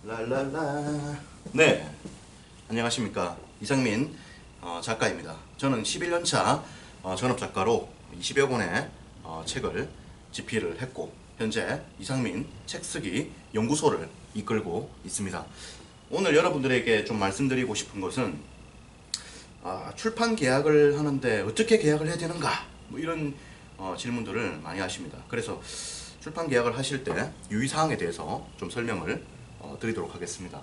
랄랄라. 네, 안녕하십니까. 이상민 작가입니다. 저는 11년차 전업작가로 20여 권의 책을 집필을 했고 현재 이상민 책쓰기 연구소를 이끌고 있습니다. 오늘 여러분들에게 좀 말씀드리고 싶은 것은 출판 계약을 하는데 어떻게 계약을 해야 되는가, 뭐 이런 질문들을 많이 하십니다. 그래서 출판 계약을 하실 때 유의사항에 대해서 좀 설명을 드리도록 하겠습니다.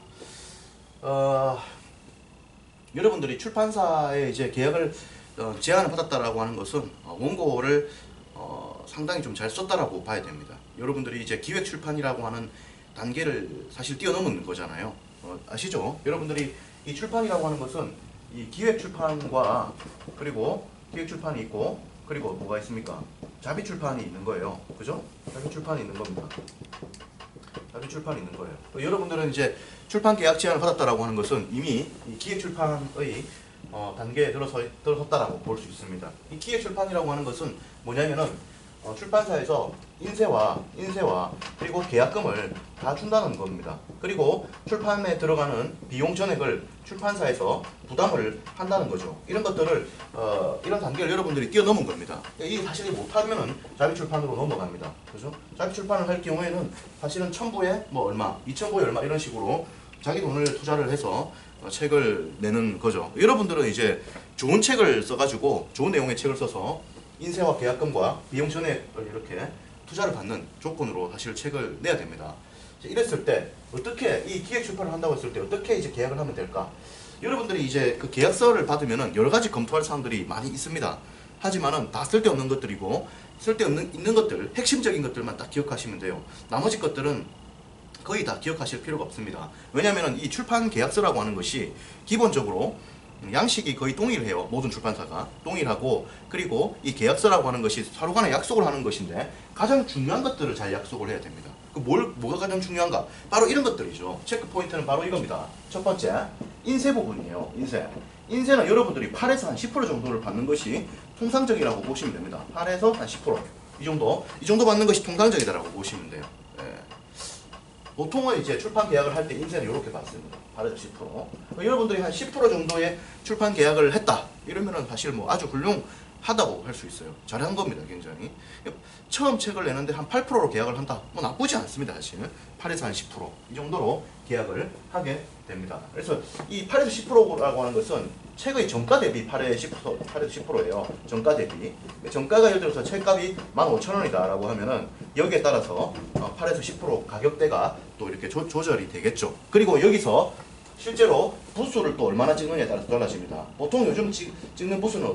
여러분들이 출판사에 이제 계약을 제안을 받았다라고 하는 것은 원고를 상당히 좀 잘 썼다라고 봐야 됩니다. 여러분들이 이제 기획 출판이라고 하는 단계를 사실 뛰어넘은 거잖아요. 아시죠? 여러분들이 이 출판이라고 하는 것은 이 기획 출판과 그리고 기획 출판이 있고 그리고 뭐가 있습니까? 자비 출판이 있는 거예요. 그죠? 자비 출판이 있는 겁니다. 자비 출판이 있는 거예요. 여러분들은 이제 출판 계약 제안을 받았다라고 하는 것은 이미 이 기획 출판의 단계에 들어섰다라고 볼 수 있습니다. 이 기획 출판이라고 하는 것은 뭐냐면은 출판사에서 인쇄와 그리고 계약금을 다 준다는 겁니다. 그리고 출판에 들어가는 비용 전액을 출판사에서 부담을 한다는 거죠. 이런 것들을 이런 단계를 여러분들이 뛰어넘은 겁니다. 이 사실이 못하면은 자비 출판으로 넘어갑니다. 그죠? 자비 출판을 할 경우에는 사실은 첨부에 뭐 얼마, 2첨부에 얼마 이런 식으로 자기 돈을 투자를 해서 책을 내는 거죠. 여러분들은 이제 좋은 책을 써가지고 좋은 내용의 책을 써서 인쇄와 계약금과 비용 전액을 이렇게 투자를 받는 조건으로 사실 책을 내야 됩니다. 이랬을 때 어떻게 이 기획 출판을 한다고 했을 때 어떻게 이제 계약을 하면 될까? 여러분들이 이제 그 계약서를 받으면은 여러 가지 검토할 사항들이 많이 있습니다. 하지만은 다 쓸데없는 것들이고 쓸데없는 것들, 핵심적인 것들만 딱 기억하시면 돼요. 나머지 것들은 거의 다 기억하실 필요가 없습니다. 왜냐하면 이 출판 계약서라고 하는 것이 기본적으로 양식이 거의 동일해요. 모든 출판사가 동일하고, 그리고 이 계약서라고 하는 것이 서로 간에 약속을 하는 것인데 가장 중요한 것들을 잘 약속을 해야 됩니다. 뭐가 가장 중요한가? 바로 이런 것들이죠. 체크 포인트는 바로 이겁니다. 첫 번째, 인쇄 부분이에요. 인쇄는 여러분들이 8에서 한 10% 정도를 받는 것이 통상적이라고 보시면 됩니다. 8에서 한 10%. 이 정도 받는 것이 통상적이다라고 보시면 돼요. 보통은 이제 출판 계약을 할 때 인쇄는 이렇게 받습니다. 8에서 10%. 여러분들이 한 10% 정도의 출판 계약을 했다. 이러면은 사실 뭐 아주 훌륭하다고 할 수 있어요. 잘한 겁니다, 굉장히. 처음 책을 내는데 한 8%로 계약을 한다. 뭐 나쁘지 않습니다, 사실. 8에서 한 10%. 이 정도로 계약을 하게 됩니다. 그래서 이 8에서 10%라고 하는 것은 책의 정가 대비 8에서 10%예요. 정가 대비. 정가가 예를 들어서 책값이 15,000원이다 라고 하면은 여기에 따라서 8에서 10% 가격대가 또 이렇게 조절이 되겠죠. 그리고 여기서 실제로 부수를 또 얼마나 찍느냐에 따라서 달라집니다. 보통 요즘 찍는 부수는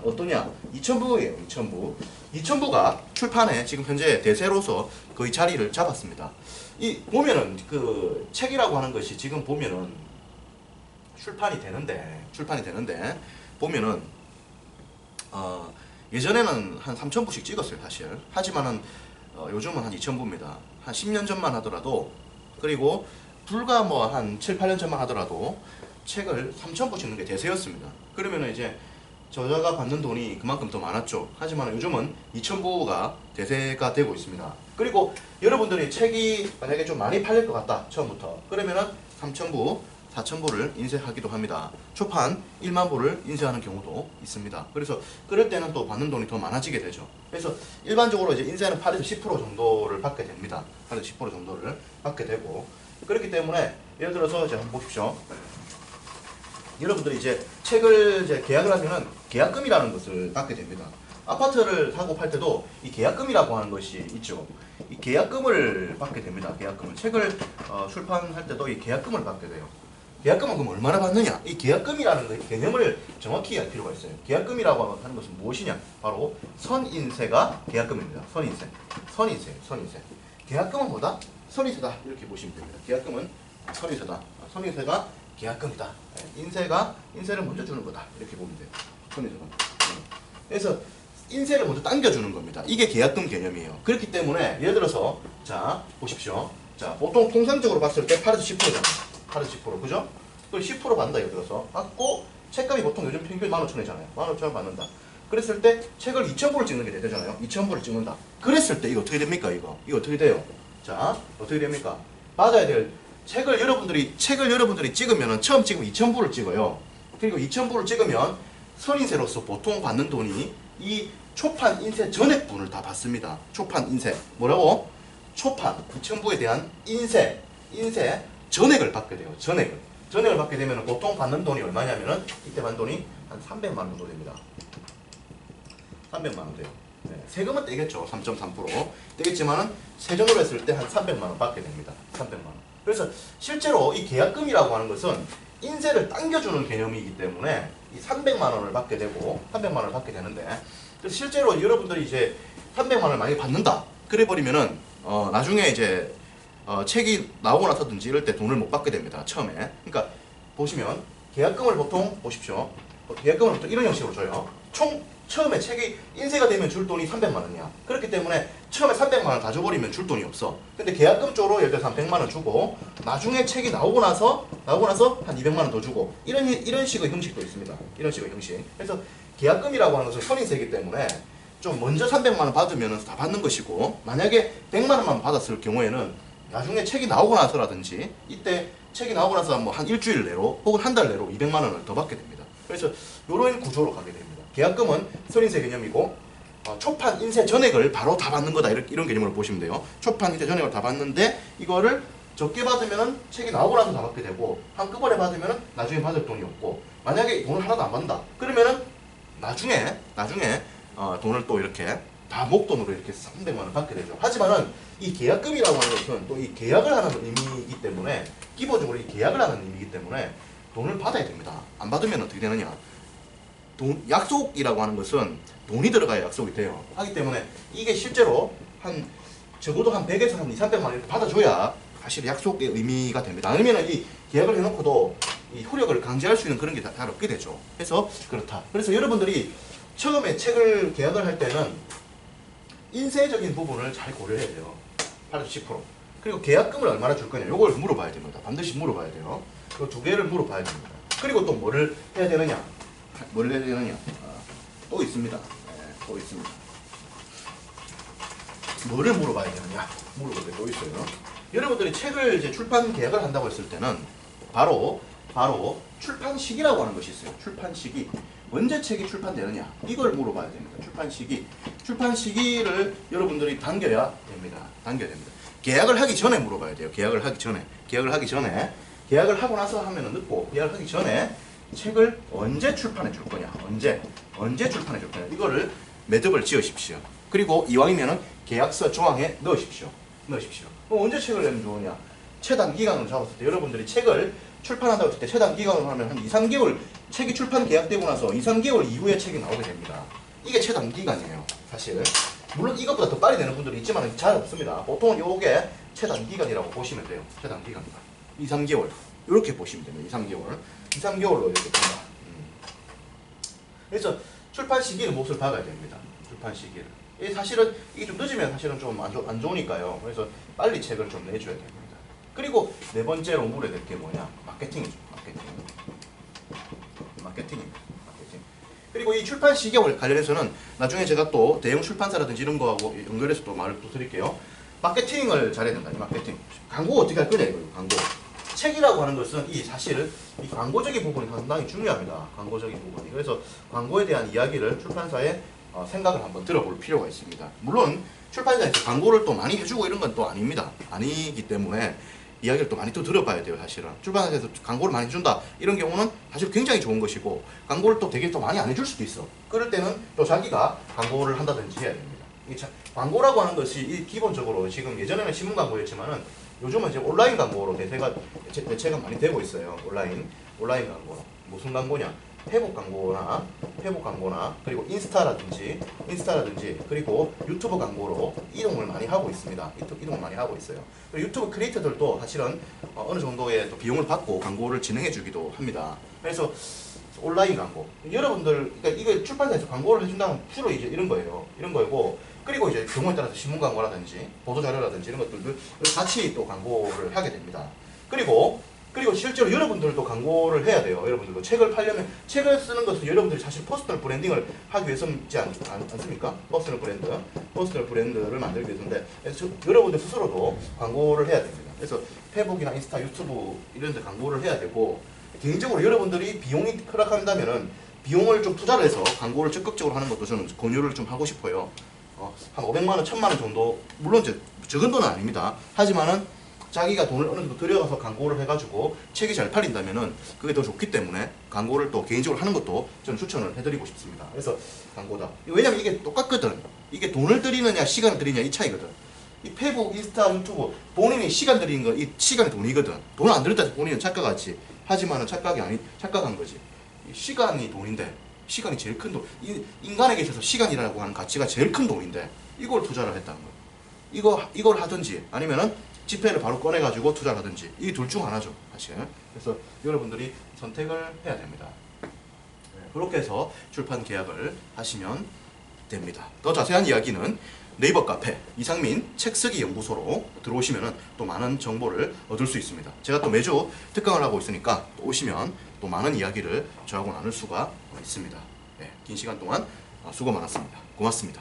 어떠냐? 2첨부예요, 2첨부. 2첨부가 출판에 지금 현재 대세로서 거의 자리를 잡았습니다. 보면은 그 책이라고 하는 것이 지금 보면은 출판이 되는데 보면은 예전에는 한 3,000부씩 찍었어요, 사실. 하지만은 요즘은 한 2,000부입니다. 한 10년 전만 하더라도, 그리고 불과 뭐 한 7, 8년 전만 하더라도 책을 3,000부 찍는 게 대세였습니다. 그러면은 이제 저자가 받는 돈이 그만큼 더 많았죠. 하지만 요즘은 2,000부가 대세가 되고 있습니다. 그리고 여러분들이 책이 만약에 좀 많이 팔릴 것 같다, 처음부터. 그러면은 3,000부, 4,000부를 인쇄하기도 합니다. 초판 1만 부를 인쇄하는 경우도 있습니다. 그래서 그럴 때는 또 받는 돈이 더 많아지게 되죠. 그래서 일반적으로 이제 인쇄는 8에서 10% 정도를 받게 됩니다. 8에서 10% 정도를 받게 되고, 그렇기 때문에 예를 들어서 이제 한번 보십시오. 여러분들이 이제 책을 이제 계약을 하면은 계약금이라는 것을 받게 됩니다. 아파트를 사고 팔 때도 이 계약금이라고 하는 것이 있죠. 이 계약금을 받게 됩니다. 계약금을. 책을 출판할 때도 이 계약금을 받게 돼요. 계약금은 그럼 얼마나 받느냐? 이 계약금이라는 개념을 정확히 알 필요가 있어요. 계약금이라고 하는 것은 무엇이냐? 바로 선인세가 계약금입니다. 선인세. 계약금은 뭐다? 선인세다. 이렇게 보시면 됩니다. 계약금은 선인세다. 선인세가 계약금이다. 인쇄를 먼저 주는 거다. 이렇게 보면 돼요. 선인세가. 그래서 인쇄를 먼저 당겨주는 겁니다. 이게 계약금 개념이에요. 그렇기 때문에 예를 들어서 자 보십시오. 자, 보통 통상적으로 봤을 때 8에서 10%잖아요. 8에서 10%, 그죠? 그걸 10% 받는다, 예를 들어서. 받고, 책값이 보통 요즘 평균 15,000원이잖아요. 15,000원 받는다. 그랬을 때, 책을 2,000부를 찍는 게 되잖아요. 2,000부를 찍는다. 그랬을 때, 이거 어떻게 됩니까, 이거? 이거 어떻게 돼요? 자, 어떻게 됩니까? 받아야 될 책을 여러분들이 찍으면은 처음 찍으면 2,000부를 찍어요. 그리고 2,000부를 찍으면 선인세로서 보통 받는 돈이 이 초판 인쇄 전액분을 다 받습니다. 초판 인쇄 뭐라고? 초판 2,000부에 대한 인쇄 전액을 받게 돼요. 전액을 받게 되면 보통 받는 돈이 얼마냐면은 이때 받는 돈이 한 300만 원 정도 됩니다. 300만 원 돼요. 네, 세금은 떼겠죠. 3.3% 떼겠지만은 세전으로 했을 때 한 300만 원 받게 됩니다. 300만 원. 그래서 실제로 이 계약금이라고 하는 것은 인쇄를 당겨주는 개념이기 때문에 이 300만 원을 받게 되고 300만 원을 받게 되는데, 그래서 실제로 여러분들이 이제 300만 원을 많이 받는다 그래 버리면은 나중에 이제 책이 나오고 나서든지 이럴 때 돈을 못 받게 됩니다. 처음에. 그러니까 보시면 계약금을 보통 보십시오. 계약금을 보통 이런 형식으로 줘요. 처음에 책이 인쇄가 되면 줄 돈이 300만 원이야. 그렇기 때문에 처음에 300만 원 다 줘버리면 줄 돈이 없어. 근데 계약금 쪽으로 예를 들어서 한 100만 원 주고 나중에 책이 나오고 나서 한 200만 원 더 주고 이런 식의 형식도 있습니다. 이런 식의 형식. 그래서 계약금이라고 하는 것은 선인세이기 때문에 좀 먼저 300만 원 받으면 다 받는 것이고, 만약에 100만 원만 받았을 경우에는 나중에 책이 나오고 나서라든지 이때 책이 나오고 나서 뭐 한 일주일 내로 혹은 한 달 내로 200만 원을 더 받게 됩니다. 그래서 이런 구조로 가게 됩니다. 계약금은 선인세 개념이고 초판 인쇄 전액을 바로 다 받는 거다 이런 개념으로 보시면 돼요. 초판 인쇄 전액을 다 받는데 이거를 적게 받으면 책이 나오고 나서 다 받게 되고 한꺼번에 받으면 나중에 받을 돈이 없고, 만약에 돈을 하나도 안 받는다 그러면은 나중에 돈을 또 이렇게 다 목돈으로 이렇게 300만 원 받게 되죠. 하지만은 이 계약금이라고 하는 것은 또 이 계약을 하는 의미이기 때문에, 기본적으로 이 계약을 하는 의미이기 때문에 돈을 받아야 됩니다. 안 받으면 어떻게 되느냐? 약속이라고 하는 것은 돈이 들어가야 약속이 돼요. 하기 때문에 이게 실제로 적어도 한 100에서 한 2, 300만 원 이렇게 받아줘야 사실 약속의 의미가 됩니다. 아니면 이 계약을 해놓고도 이 효력을 강제할 수 있는 그런 게 잘 없게 되죠. 그래서 그렇다. 그래서 여러분들이 처음에 책을 계약을 할 때는 인쇄적인 부분을 잘 고려해야 돼요. 80%. 그리고 계약금을 얼마나 줄 거냐, 이걸 물어봐야 됩니다. 반드시 물어봐야 돼요. 그 두 개를 물어봐야 됩니다. 그리고 또 뭐를 해야 되느냐? 또 있습니다. 네, 또 있습니다. 뭐를 물어봐야 되느냐? 물어볼 게 또 있어요. 여러분들이 책을 이제 출판 계약을 한다고 했을 때는 바로 출판 시기라고 하는 것이 있어요. 출판 시기. 언제 책이 출판되느냐? 이걸 물어봐야 됩니다. 출판 시기를 여러분들이 당겨야 됩니다. 계약을 하기 전에 물어봐야 돼요. 계약을 하기 전에. 계약을 하고 나서 하면은 늦고, 계약을 하기 전에 책을 언제 출판해 줄 거냐? 언제 출판해 줄 거냐? 이거를 매듭을 지으십시오. 그리고 이왕이면은 계약서 조항에 넣으십시오. 언제 책을 내면 좋으냐? 최단 기간을 잡았을 때, 여러분들이 책을 출판한다고 했을 때 최단 기간으로 하면 한 2, 3개월, 책이 출판 계약되고 나서 2, 3개월 이후에 책이 나오게 됩니다. 이게 최단 기간이에요, 사실. 물론 이것보다 더 빨리 내는 분들이 있지만 잘 없습니다. 보통은 이게 최단 기간이라고 보시면 돼요. 최단 기간이다. 2, 3개월. 이렇게 보시면 됩니다. 2, 3개월로 이렇게 된다. 그래서 출판 시기를 몫을 박아야 됩니다. 출판 시기를. 사실은 이게 좀 늦으면 사실은 좀 안 좋으니까요. 그래서 빨리 책을 좀 내줘야 됩니다. 그리고 네 번째로 물어야 될 게 뭐냐? 마케팅이죠. 마케팅입니다. 그리고 이 출판 시기와 관련해서는 나중에 제가 또 대형 출판사라든지 이런 거하고 연결해서 또 말을 또 드릴게요. 마케팅을 잘해야 된다. 마케팅. 광고 어떻게 할 거냐 이거예요. 광고. 책이라고 하는 것은 사실 이 광고적인 부분이 상당히 중요합니다. 광고적인 부분이. 그래서 광고에 대한 이야기를 출판사에 생각을 한번 들어볼 필요가 있습니다. 물론 출판사에서 광고를 또 많이 해주고 이런 건 또 아닙니다. 아니기 때문에 이야기를 또 많이 또 들어봐야 돼요. 사실은 출판사에서 광고를 많이 해준다 이런 경우는 사실 굉장히 좋은 것이고, 광고를 또 되게 또 많이 안 해줄 수도 있어. 그럴 때는 또 자기가 광고를 한다든지 해야 됩니다. 광고라고 하는 것이 기본적으로 지금 예전에는 신문 광고였지만은 요즘은 이제 온라인 광고로 대체가 많이 되고 있어요. 온라인 광고. 무슨 광고냐? 페북 광고나 그리고 인스타라든지 그리고 유튜브 광고로 이동을 많이 하고 있습니다. 이동을 많이 하고 있어요. 그리고 유튜브 크리에이터들도 사실은 어느 정도의 또 비용을 받고 광고를 진행해 주기도 합니다. 그래서 온라인 광고. 여러분들, 그러니까 이게 출판사에서 광고를 해준다면 주로 이제 이런 거고, 그리고 이제 경우에 따라서 신문 광고라든지 보도자료라든지 이런 것들도 같이 또 광고를 하게 됩니다. 그리고 실제로 여러분들도 광고를 해야 돼요. 여러분들도 책을 팔려면, 책을 쓰는 것은 여러분들이 사실 퍼스널 브랜딩을 하기 위해서지 않습니까? 퍼스널 브랜드를 만들기 위해서인데, 여러분들 스스로도 광고를 해야 됩니다. 그래서 페북이나 인스타, 유튜브 이런 데 광고를 해야 되고, 개인적으로 여러분들이 비용이 허락한다면은 비용을 좀 투자를 해서 광고를 적극적으로 하는 것도 저는 권유를 좀 하고 싶어요. 한 500만 원, 1000만 원 정도, 물론 이제 적은 돈은 아닙니다. 하지만은 자기가 돈을 어느 정도 들여가서 광고를 해가지고 책이 잘 팔린다면은 그게 더 좋기 때문에 광고를 또 개인적으로 하는 것도 저는 추천을 해드리고 싶습니다. 그래서 광고다. 왜냐면 이게 똑같거든. 이게 돈을 들이느냐 시간을 들이느냐 이 차이거든. 이 페북, 인스타, 유튜브 본인이 시간 들이는 거, 이 시간이 돈이거든. 돈을 안 들였다 해서 본인은 착각하지. 하지만은 착각한 거지. 이 시간이 돈인데, 시간이 제일 큰 돈. 인간에게 있어서 시간이라고 하는 가치가 제일 큰 돈인데 이걸 투자를 했다는 거야. 이걸 하든지 아니면은 지폐를 바로 꺼내가지고 투자를 하든지 이 둘 중 하나죠, 사실. 그래서 여러분들이 선택을 해야 됩니다. 그렇게 해서 출판 계약을 하시면 됩니다. 더 자세한 이야기는 네이버 카페 이상민 책쓰기 연구소로 들어오시면 또 많은 정보를 얻을 수 있습니다. 제가 또 매주 특강을 하고 있으니까 또 오시면 또 많은 이야기를 저하고 나눌 수가 있습니다. 긴 시간 동안 수고 많았습니다. 고맙습니다.